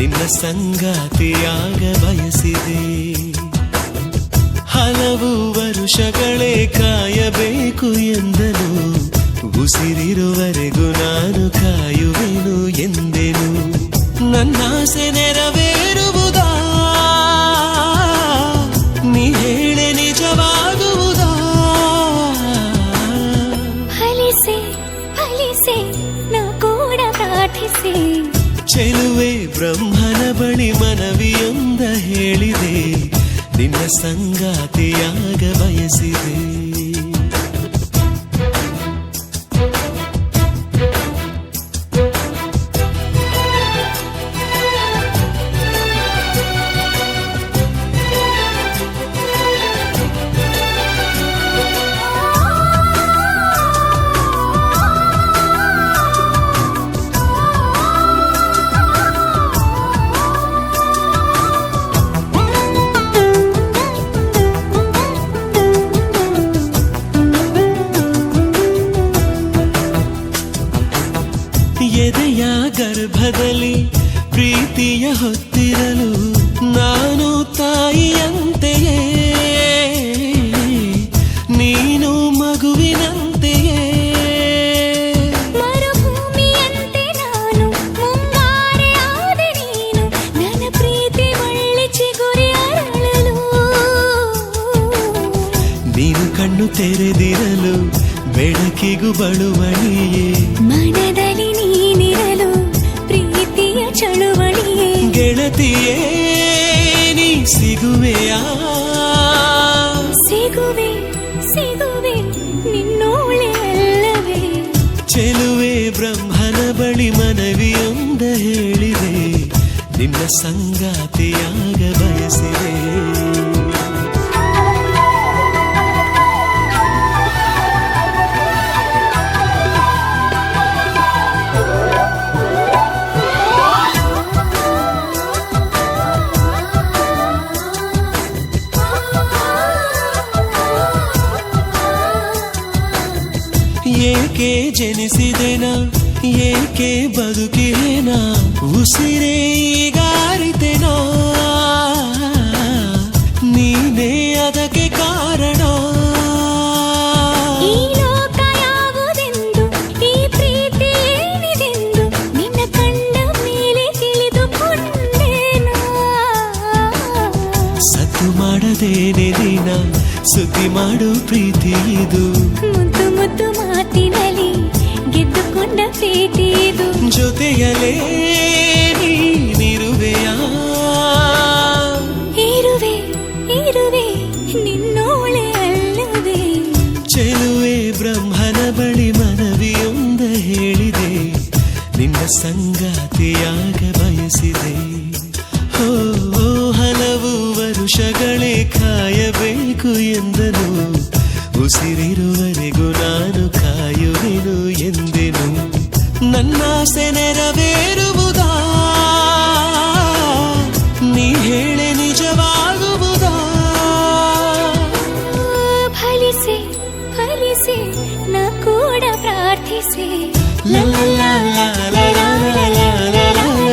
ನಿನ್ನ ಸಂಗಾತಿಯಾಗ ಬಯಸಿದೆ. ಹಲವು ವರುಷಗಳೇ ಕಾಯಬೇಕು ಎಂದನು, ಉಸಿರಿರುವರೆಗೂ ನಾನು ಕಾಯುವೆನು ಎಂದೆನು. ನನ್ನಾಸೆ ನೆರವೇರುವುದಾ, ನೀ ಹೇಳೆ ನಿಜವಾಗುವುದಾ? ಫಲಿಸೆ ಫಲಿಸೆ ನಾ ಕೂಡ ಪ್ರಾರ್ಥಿಸೆ. ಚೆಲುವೆ ಬ್ರಹ್ಮನ ಬಳಿ ಮನವಿಯೊಂದ ಹೇಳಿದೆ, ನಿನ್ನ ಸಂಗಾತಿಯಾಗ ಬಯಸಿದೆ. ಎದೆಯ ಗರ್ಭದಲ್ಲಿ ಪ್ರೀತಿಯ ಹೊತ್ತಿರಲು ನಾನು ತಾಯಿಯಂತೆಯೇ, ನೀನು ಮಗುವಿನಂತೆಯೇ. ಮರುಭೂಮಿಯಂತೆ ನಾನು ಮುಂಗಾರೆ ಆದೆ ನೀನು, ನನ್ನ ಪ್ರೀತಿ ಒಳ್ಳೆ ಚಿಗುರಿ ಅರಳಲು. ನೀನು ಕಣ್ಣು ತೆರೆದಿರಲು ಬೆಳಕಿಗೂ ಬಳುವಳಿಯೇ, ಮನದಲ್ಲಿ ನೀನಿರಲು ಪ್ರೀತಿಯ ಚಳುವಳಿಯೇ. ಗೆಳತಿಯೇ ನೀ ಸಿಗುವೆಯಾ? ಸಿಗುವೆ ಸಿಗುವೆ ನಿನ್ನೋಳೆ ಅಲ್ಲವೇ? ಚೆಲುವೆ ಬ್ರಹ್ಮನ ಬಳಿ ಮನವಿಯೊಂದ ಹೇಳಿದೆ, ನಿನ್ನ ಸಂಗಾತಿಯಾಗ ಬಯಸಿದೆ. ಏಕೆ ಜನಿಸಿದೆನ, ಏಕೆ ಬದುಕಿನ, ಉಸಿರೇ ಈಗಾರಿತೆನ, ನೀನೇ ಅದಕ್ಕೆ ಕಾರಣ. ಈ ಲೋಕ ಯಾವುದೆಂದು, ಈ ಪ್ರೀತಿ ಏನಿದೆಂದು ನಿನ್ನ ಕಂಡ ಮೇಲೆ ತಿಳಿದುಕೊಂಡೇನು. ಸತ್ತು ಮಾಡದೇನೆ ದಿನ ಸುದ್ದಿ ಮಾಡು ಪ್ರೀತಿ ಇದು, ಮುದ್ದು ಮುದ್ದು ಮಾತಿನಲ್ಲಿ ಗೆದ್ದುಕೊಂಡ ಪ್ರೀತಿ ಇದು. ಜೊತೆಯಲೇ ನೀನಿರುವೆಯಾ? ಇರುವೆ ಇರುವೆ ನಿನ್ನೋಳೆ ಅಲ್ಲವೇ? ಚೆಲುವೆ ಬ್ರಹ್ಮನ ಬಳಿ ಮನವಿಯೊಂದ ಹೇಳಿದೆ, ನಿನ್ನ ಸಂಗಾತಿಯಾಗ ಬಯಸಿದೆ. ಓ ಹಲವು ವರುಷಗಳೇ ಕಾಯಬೇಕು ಎಂದನು, ಉಸಿರಿರುವರೆಗೂ ನಾನು ಕಾಯುವೆನು ಎಂದೆನು. ನನ್ನಾಸೆ ನೆರವೇರುವುದಾ, ನೀ ಹೇಳೆ ನಿಜವಾಗುವುದಾ? ಫಲಿಸೆ ಫಲಿಸೆ ನಾ ಕೂಡ ಪ್ರಾರ್ಥಿಸೆ. ಲ ಲ ಲ ಲ ಲ ಲ ಲ ಲ ಲ ಲ.